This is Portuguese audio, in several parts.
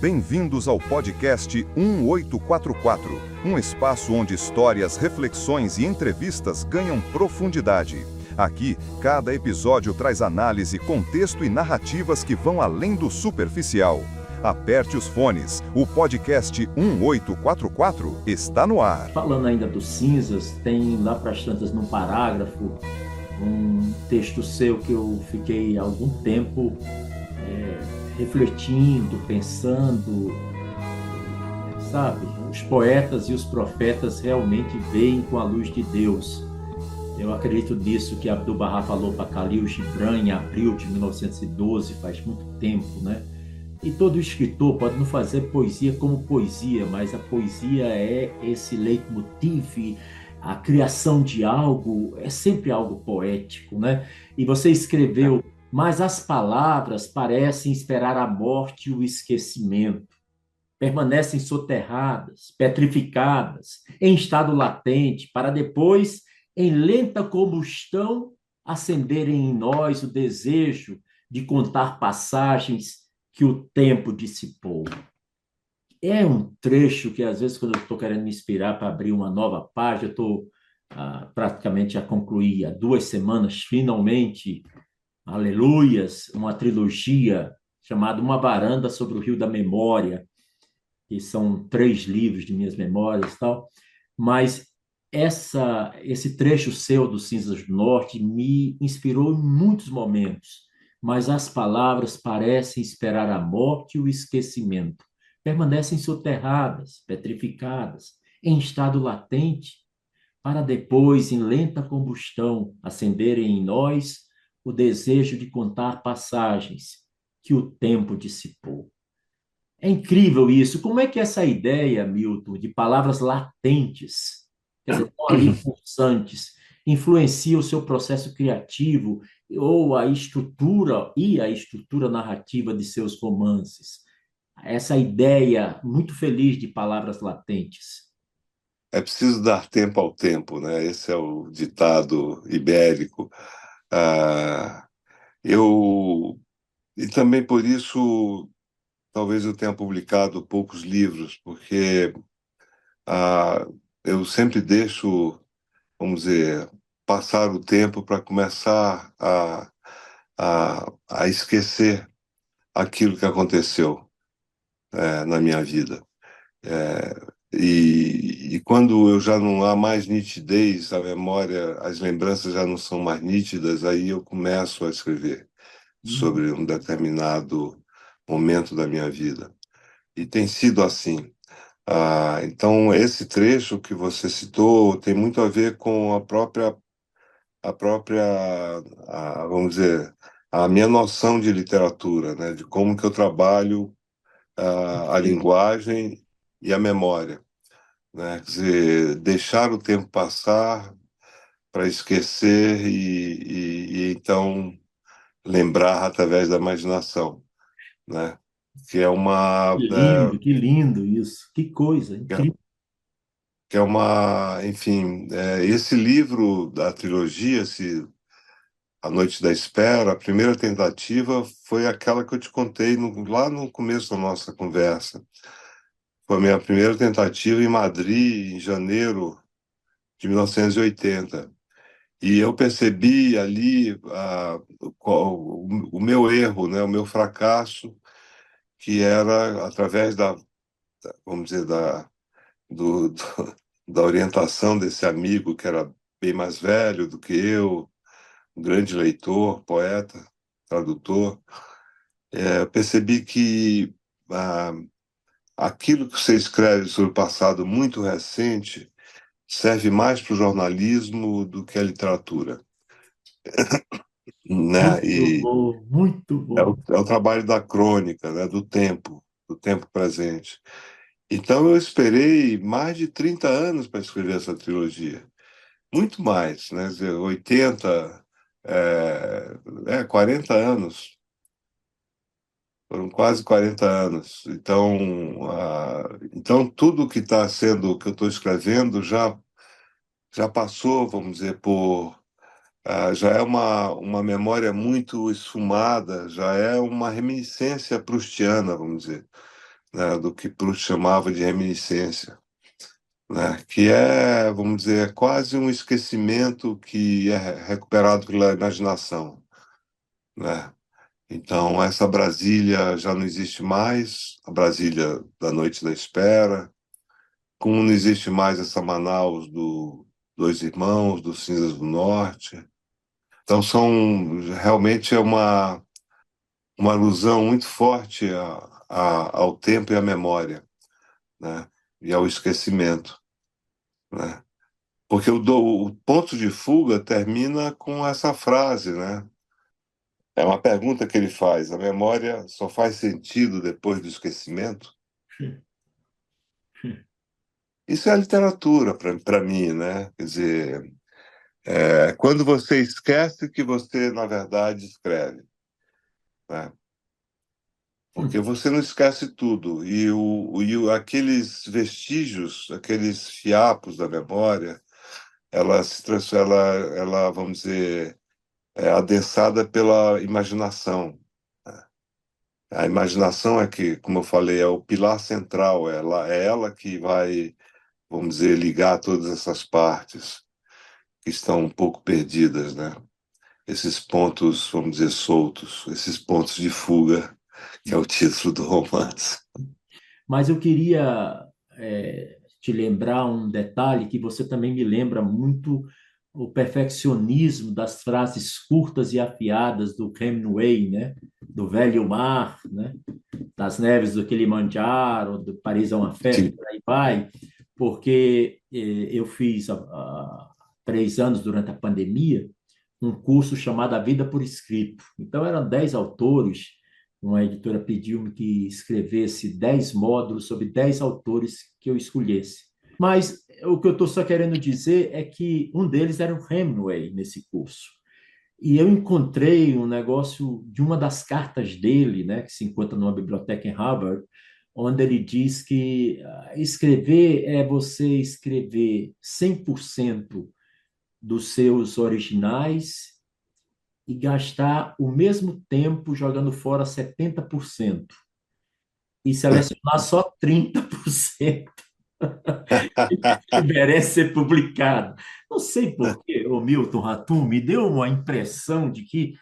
Bem-vindos ao podcast 1844, um espaço onde histórias, reflexões e entrevistas ganham profundidade. Aqui, cada episódio traz análise, contexto e narrativas que vão além do superficial. Aperte os fones, o podcast 1844 está no ar. Falando ainda dos cinzas, tem lá para as tantas num parágrafo um texto seu que eu fiquei algum tempo refletindo, pensando, sabe? Os poetas e os profetas realmente veem com a luz de Deus. Eu acredito nisso que Abdu'l-Bahá falou para Khalil Gibran em abril de 1912, faz muito tempo, né? E todo escritor pode não fazer poesia como poesia, mas a poesia é esse leitmotiv, a criação de algo, é sempre algo poético, né? E você escreveu, mas as palavras parecem esperar a morte e o esquecimento, permanecem soterradas, petrificadas, em estado latente, para depois, em lenta combustão, acenderem em nós o desejo de contar passagens que o tempo dissipou. É um trecho que, às vezes, quando eu estou querendo me inspirar para abrir uma nova página, eu estou praticamente a concluir há 2 semanas, finalmente, aleluias, uma trilogia chamada Uma Varanda sobre o Rio da Memória, que são 3 livros de minhas memórias e tal, mas esse trecho seu do Cinzas do Norte me inspirou em muitos momentos, mas as palavras parecem esperar a morte e o esquecimento, permanecem soterradas, petrificadas, em estado latente, para depois, em lenta combustão, acenderem em nós o desejo de contar passagens que o tempo dissipou. É incrível isso. Como é que essa ideia, Milton, de palavras latentes, quer dizer, estão ali pulsantes, influencia o seu processo criativo ou a estrutura narrativa de seus romances? Essa ideia muito feliz de palavras latentes. É preciso dar tempo ao tempo, né? Esse é o ditado ibérico. Ah, eu e também por isso talvez eu tenha publicado poucos livros, porque ah, eu sempre deixo, vamos dizer, passar o tempo para começar a esquecer aquilo que aconteceu na minha vida. E quando eu já não há mais nitidez, a memória, as lembranças já não são mais nítidas, aí eu começo a escrever sobre um determinado momento da minha vida. E tem sido assim. Então, esse trecho que você citou tem muito a ver com vamos dizer, a minha noção de literatura, né? De como que eu trabalho a linguagem e a memória, né? Quer dizer, deixar o tempo passar para esquecer e então lembrar através da imaginação, né? Que é Que lindo isso. Que coisa incrível. que é uma, enfim, esse livro da trilogia, A Noite da Espera, a primeira tentativa foi aquela que eu te contei lá no começo da nossa conversa. Foi a minha primeira tentativa em Madrid, em janeiro de 1980. E eu percebi ali o meu erro, né, o meu fracasso, que era através vamos dizer, do, do- da orientação desse amigo que era bem mais velho do que eu, um grande leitor, poeta, tradutor. Eu percebi que ah, aquilo que você escreve sobre o passado muito recente serve mais para o jornalismo do que a literatura, né? Muito bom, muito bom. É o trabalho da crônica, né? Do tempo presente. Então eu esperei mais de 30 anos para escrever essa trilogia. Muito mais, né? Quer dizer, 80, 40 anos. Foram quase 40 anos. Então tudo que está sendo, que eu estou escrevendo já passou, vamos dizer, já é uma memória muito esfumada, já é uma reminiscência proustiana, vamos dizer, né, do que Proust chamava de reminiscência, né, que é, vamos dizer, quase um esquecimento que é recuperado pela imaginação, né? Então, essa Brasília já não existe mais, a Brasília da Noite da Espera, como não existe mais essa Manaus do Dois Irmãos, dos Cinzas do Norte. Então, realmente é uma alusão muito forte ao tempo e à memória, né? E ao esquecimento, né? Porque o ponto de fuga termina com essa frase, né? É uma pergunta que ele faz: a memória só faz sentido depois do esquecimento? Isso é a literatura para mim, né? Quer dizer, quando você esquece que você, na verdade, escreve, né? Porque você não esquece tudo. Aqueles vestígios, aqueles fiapos da memória, ela se transforma, vamos dizer, é adensada pela imaginação. A imaginação é que, como eu falei, é o pilar central, é ela que vai, vamos dizer, ligar todas essas partes que estão um pouco perdidas, né? Esses pontos, vamos dizer, soltos, esses pontos de fuga, que é o título do romance. Mas eu queria te lembrar um detalhe que você também me lembra muito o perfeccionismo das frases curtas e afiadas do Hemingway, né? Do Velho Mar, né? Das neves do Kilimanjaro, do Paris é uma festa, Sim. por aí vai, porque eu fiz há 3 anos, durante a pandemia, um curso chamado A Vida por Escrito. Então, eram 10 autores, uma editora pediu-me que escrevesse 10 módulos sobre 10 autores que eu escolhesse. Mas o que eu estou só querendo dizer é que um deles era o Hemingway nesse curso. E eu encontrei um negócio de uma das cartas dele, né, que se encontra numa biblioteca em Harvard, onde ele diz que escrever é você escrever 100% dos seus originais e gastar o mesmo tempo jogando fora 70% e selecionar só 30% que merece ser publicado. Não sei por quê, o Milton Ratum me deu uma impressão de que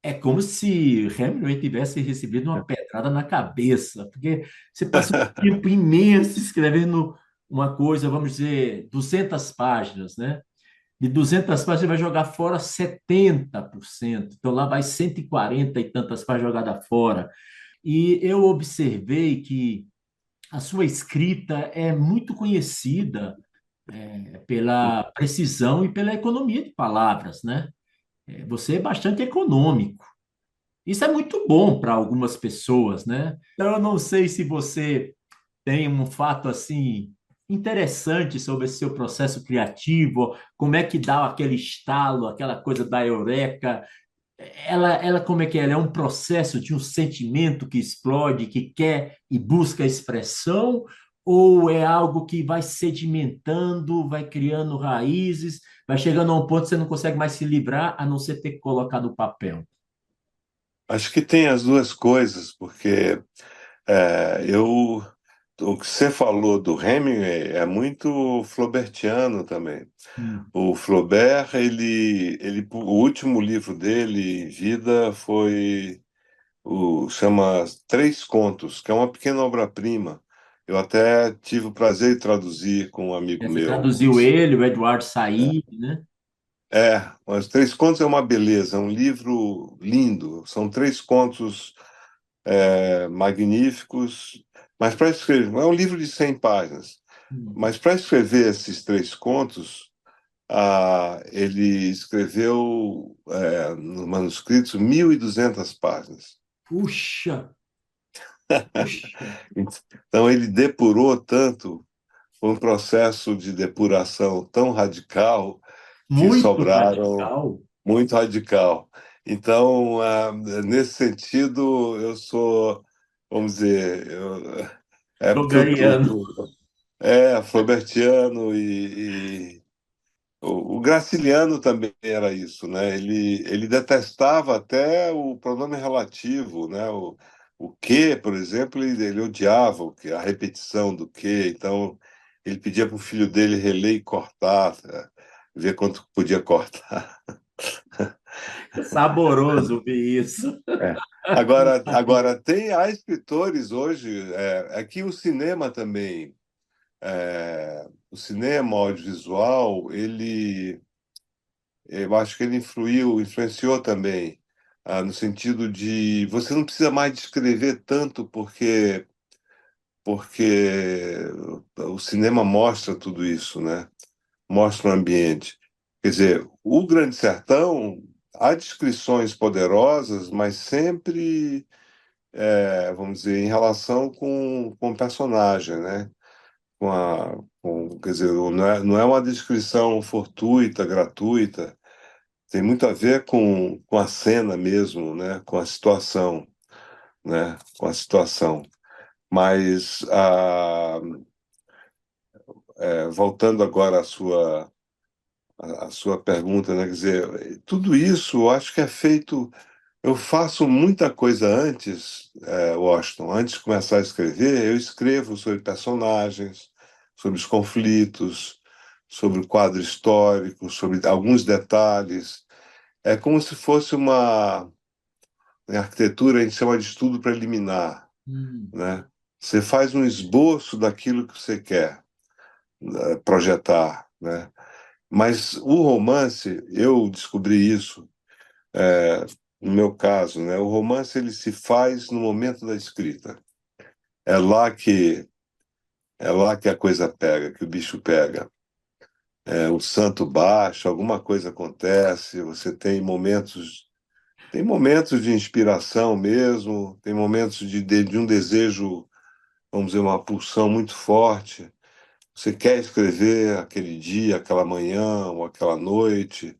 é como se Hemingway tivesse recebido uma pedrada na cabeça, porque você passa um tempo imenso escrevendo uma coisa, vamos dizer, 200 páginas, né? De 200 páginas, você vai jogar fora 70%. Então, lá vai 140 e tantas páginas jogadas fora. E eu observei que a sua escrita é muito conhecida pela precisão e pela economia de palavras, né? Você é bastante econômico. Isso é muito bom para algumas pessoas, né? Então, eu não sei se você tem um fato assim interessante sobre esse seu processo criativo, como é que dá aquele estalo, aquela coisa da eureka. Ela como é que é? Ela é um processo de um sentimento que explode, que quer e busca expressão, ou é algo que vai sedimentando, vai criando raízes, vai chegando a um ponto que você não consegue mais se livrar, a não ser ter que colocar no papel? Acho que tem as duas coisas, porque o que você falou do Hemingway é muito flaubertiano também. Hum. O Flaubert, o último livro dele em vida chama Três Contos, que é uma pequena obra-prima. Eu até tive o prazer de traduzir com um amigo Você meu. traduziu ele, o Eduardo Said, né? Mas Três Contos é uma beleza, é um livro lindo. São três contos magníficos, mas para escrever, é um livro de 100 páginas, Hum. mas para escrever esses três contos, ele escreveu nos manuscritos 1.200 páginas. Puxa, puxa, Então ele depurou tanto, foi um processo de depuração tão radical que muito sobraram radical. muito radical. Então, nesse sentido, eu sou, vamos dizer, é porque Floberiano. Flaubertiano e o Graciliano também era isso, né? Ele detestava até o pronome relativo, né? O que, por exemplo, ele odiava o que, a repetição do que, então ele pedia para o filho dele reler e cortar, ver quanto podia cortar. Saboroso ver isso. É. Agora há escritores hoje, é que o cinema também, o cinema audiovisual, eu acho que ele influenciou também, no sentido de você não precisa mais descrever tanto porque o cinema mostra tudo isso, né? Mostra o ambiente. Quer dizer, o Grande Sertão, há descrições poderosas, mas sempre, vamos dizer, em relação com o personagem, né? Quer dizer, não é uma descrição fortuita, gratuita, tem muito a ver com a cena mesmo, né? Com a situação, né? Com a situação. Mas, voltando agora à sua pergunta, né? Quer dizer, tudo isso eu acho que é feito. Eu faço muita coisa antes, Washington, antes de começar a escrever, eu escrevo sobre personagens, sobre os conflitos, sobre o quadro histórico, sobre alguns detalhes. É como se fosse em arquitetura, a gente chama de estudo preliminar, Hum, né? Você faz um esboço daquilo que você quer, projetar, né? Mas o romance, eu descobri isso, é, no meu caso, né? O romance ele se faz no momento da escrita. É lá que é lá que a coisa pega, que o bicho pega. O santo baixa, alguma coisa acontece, você tem momentos de inspiração mesmo, tem momentos de um desejo, vamos dizer, uma pulsão muito forte. Você quer escrever aquele dia, aquela manhã ou aquela noite.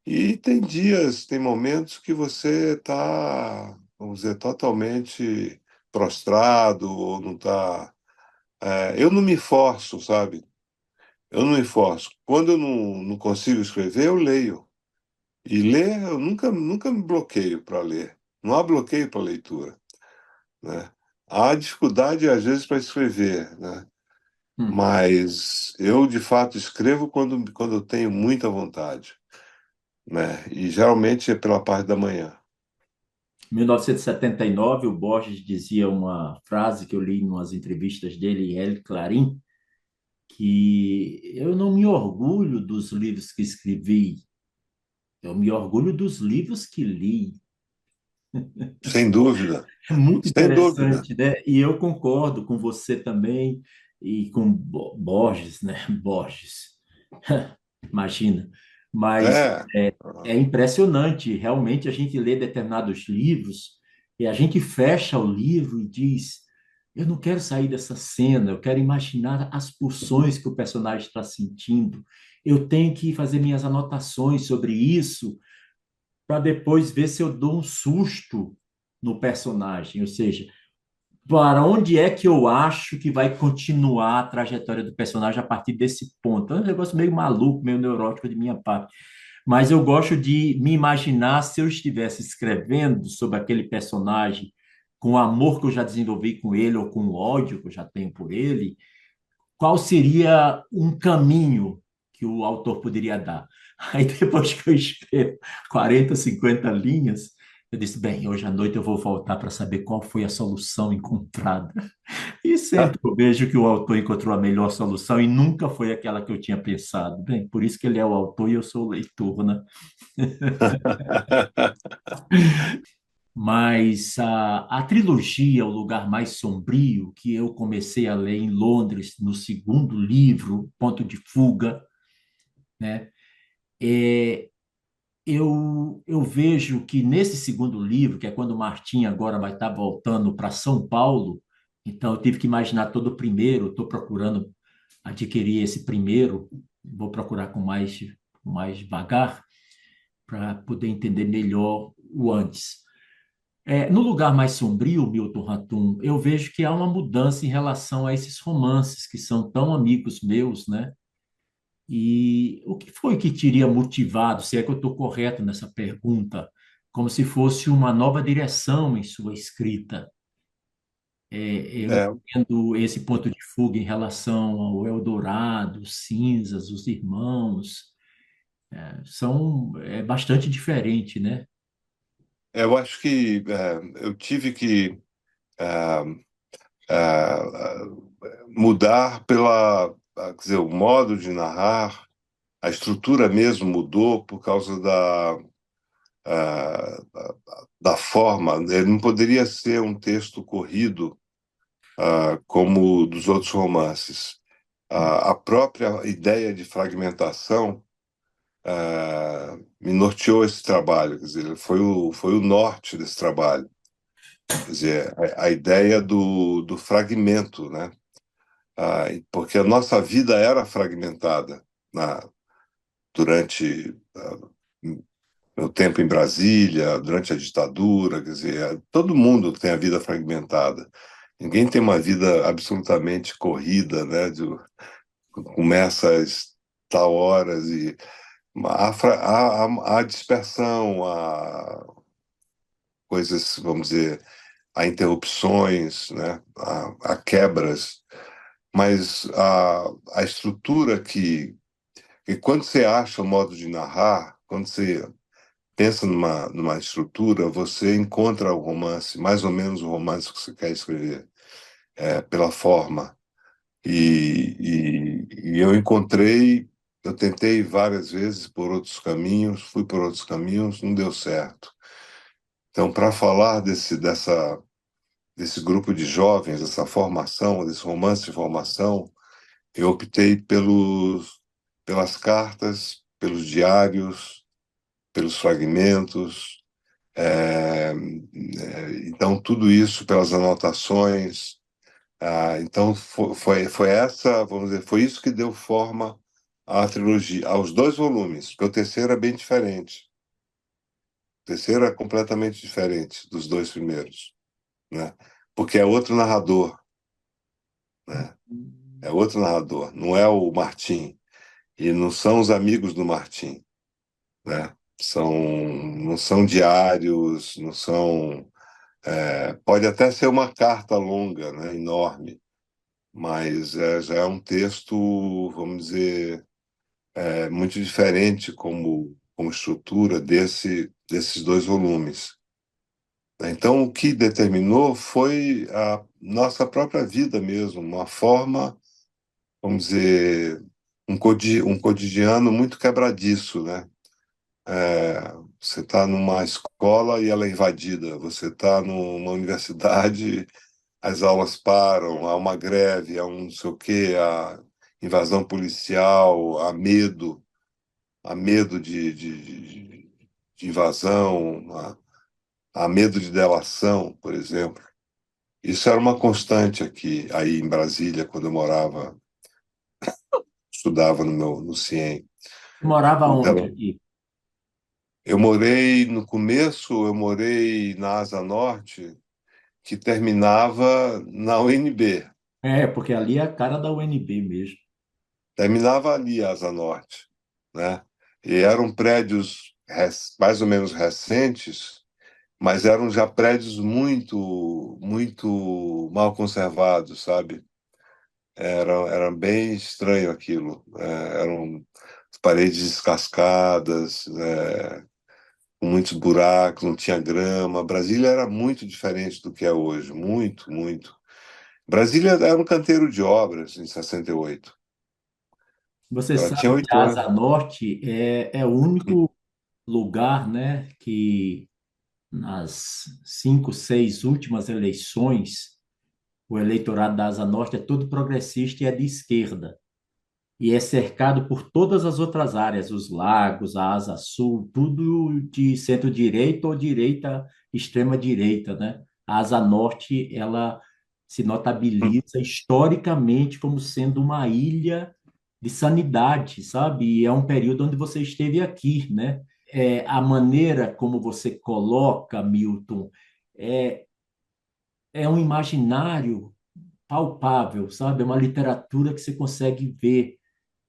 E tem dias, tem momentos que você está, vamos dizer, totalmente prostrado ou não está. Eu não me forço, sabe? Eu não me forço. Quando eu não consigo escrever, eu leio. E ler, eu nunca me bloqueio para ler. Não há bloqueio para leitura, né? Há dificuldade, às vezes, para escrever, né? hum. Mas eu, de fato, escrevo quando eu tenho muita vontade, né? E geralmente é pela parte da manhã. Em 1979, o Borges dizia uma frase que eu li em umas entrevistas dele em El Clarim, que eu não me orgulho dos livros que escrevi, eu me orgulho dos livros que li. Sem dúvida, É muito sem dúvida. interessante, né? E eu concordo com você também e com Borges, né? Borges, imagina. Mas É, é impressionante, realmente a gente lê determinados livros e a gente fecha o livro e diz: eu não quero sair dessa cena, eu quero imaginar as pulsões que o personagem está sentindo. Eu tenho que fazer minhas anotações sobre isso para depois ver se eu dou um susto no personagem, ou seja, para onde é que eu acho que vai continuar a trajetória do personagem a partir desse ponto. É um negócio meio maluco, meio neurótico de minha parte. Mas eu gosto de me imaginar se eu estivesse escrevendo sobre aquele personagem, com o amor que eu já desenvolvi com ele, ou com o ódio que eu já tenho por ele, qual seria um caminho que o autor poderia dar. Aí depois que eu escrevo 40, 50 linhas, eu disse, bem, hoje à noite eu vou voltar para saber qual foi a solução encontrada. E sempre eu vejo que o autor encontrou a melhor solução e nunca foi aquela que eu tinha pensado. Bem, por isso que ele é o autor e eu sou o leitor, né? Mas a trilogia O Lugar Mais Sombrio, que eu comecei a ler em Londres, no segundo livro, Ponto de Fuga, né? É, eu vejo que nesse segundo livro, que é quando o Martim agora vai estar voltando para São Paulo, então eu tive que imaginar todo o primeiro, estou procurando adquirir esse primeiro, vou procurar com mais devagar, para poder entender melhor o antes. No lugar mais sombrio, Milton Ratum, eu vejo que há uma mudança em relação a esses romances que são tão amigos meus, né? E o que foi que teria motivado, se é que eu estou correto nessa pergunta, como se fosse uma nova direção em sua escrita? Eu É, entendo esse ponto de fuga em relação ao Eldorado, Cinzas, Os Irmãos, é bastante diferente, né? eu acho que eu tive que é, é, mudar quer dizer, o modo de narrar, a estrutura mesmo mudou por causa ah, da forma. Ele não poderia ser um texto corrido como o dos outros romances. A própria ideia de fragmentação me norteou esse trabalho, quer dizer, foi o norte desse trabalho. Quer dizer, a ideia do fragmento, né? Porque a nossa vida era fragmentada durante meu tempo em Brasília, durante a ditadura, quer dizer, todo mundo tem a vida fragmentada. Ninguém tem uma vida absolutamente corrida, né? Começa às tal horas e há dispersão, há coisas, vamos dizer, há interrupções, né? Há quebras, mas a estrutura que quando você acha o modo de narrar, quando você pensa numa estrutura, você encontra o romance, mais ou menos o romance que você quer escrever, pela forma. E eu encontrei, eu tentei várias vezes por outros caminhos, fui por outros caminhos, não deu certo. Então, para falar desse grupo de jovens, dessa formação, desse romance de formação, eu optei pelas cartas, pelos diários, pelos fragmentos, então tudo isso pelas anotações. Então foi essa, vamos dizer, foi isso que deu forma à trilogia, aos dois volumes, porque o terceiro é bem diferente. O terceiro é completamente diferente dos dois primeiros, né? Porque é outro narrador, né? É outro narrador, não é o Martim e não são os amigos do Martim, né? Não são diários, não são. Pode até ser uma carta longa, né? Enorme, mas já é um texto, vamos dizer, muito diferente como estrutura desses dois volumes. Então, o que determinou foi a nossa própria vida mesmo, uma forma, vamos dizer, um cotidiano muito quebradiço, né? Você está numa escola e ela é invadida, você está numa universidade, as aulas param, há uma greve, há um não sei o quê, há invasão policial, há medo de invasão, há medo de delação, por exemplo. Isso era uma constante aqui, aí em Brasília, quando eu morava, estudava no CIEM. Você morava onde Então, aqui? no começo, eu morei na Asa Norte, que terminava na UNB. Porque ali é a cara da UNB mesmo. Terminava ali a Asa Norte, né? E eram prédios mais ou menos recentes, mas eram já prédios muito mal conservados, sabe? Era bem estranho aquilo. Eram paredes descascadas, com muitos buracos, não tinha grama. Brasília era muito diferente do que é hoje, muito, muito. Brasília era um canteiro de obras em 68. Você Ela tinha sabe que 8 a anos. Asa Norte é o único lugar, né, que nas 5, 6 últimas eleições, o eleitorado da Asa Norte é todo progressista e é de esquerda. E é cercado por todas as outras áreas, os lagos, a Asa Sul, tudo de centro-direita ou direita, extrema-direita, né? A Asa Norte, ela se notabiliza historicamente como sendo uma ilha de sanidade, sabe? E é um período onde você esteve aqui, né? A maneira como você coloca, Milton, é, é um imaginário palpável, sabe? É uma literatura que você consegue ver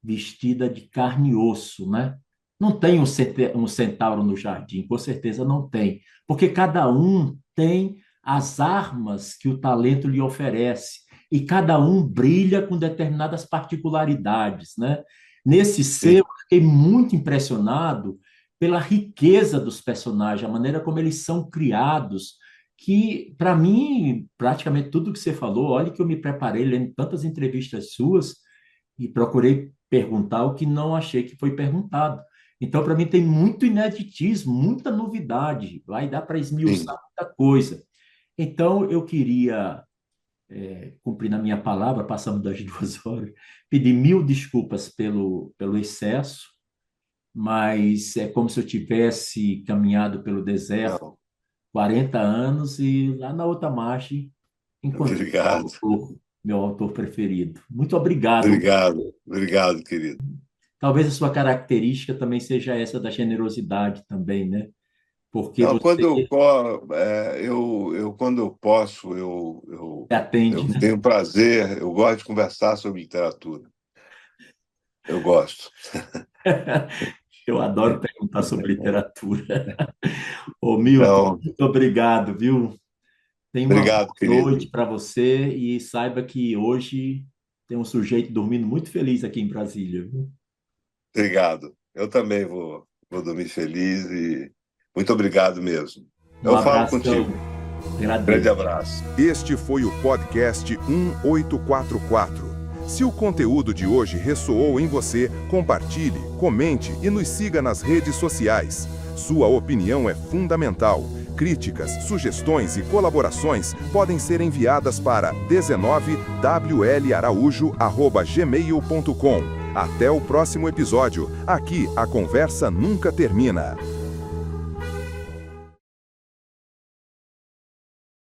vestida de carne e osso, né? Não tem um centauro no jardim, com certeza não tem, porque cada um tem as armas que o talento lhe oferece, e cada um brilha com determinadas particularidades, né? Nesse sim, seu, eu fiquei muito impressionado pela riqueza dos personagens, a maneira como eles são criados, que, para mim, praticamente tudo que você falou, olha que eu me preparei lendo tantas entrevistas suas e procurei perguntar o que não achei que foi perguntado. Então, para mim, tem muito ineditismo, muita novidade, vai dar para esmiuçar sim. muita coisa. Então, eu queria, cumprindo a minha palavra, passando das 2 horas, pedir mil desculpas pelo excesso, mas é como se eu tivesse caminhado pelo deserto Não, 40 anos e lá na outra margem encontrei obrigado, meu autor preferido. Muito obrigado. obrigado, obrigado, querido. Talvez a sua característica também seja essa da generosidade também, né? Porque Não, quando você quando eu posso, atende, eu né? tenho prazer, eu gosto de conversar sobre literatura. Eu gosto. Eu adoro perguntar sobre literatura. Ô, Milton, Então, muito obrigado, viu? Tenha uma obrigado, boa noite querido. para você e saiba que hoje tem um sujeito dormindo muito feliz aqui em Brasília, viu? Obrigado. Eu também vou dormir feliz e muito obrigado mesmo. Um Eu falo abração, contigo. Grande agradeço. abraço. Este foi o podcast 1844. Se o conteúdo de hoje ressoou em você, compartilhe, comente e nos siga nas redes sociais. Sua opinião é fundamental. Críticas, sugestões e colaborações podem ser enviadas para 19wlaraujo@gmail.com. Até o próximo episódio. Aqui a conversa nunca termina.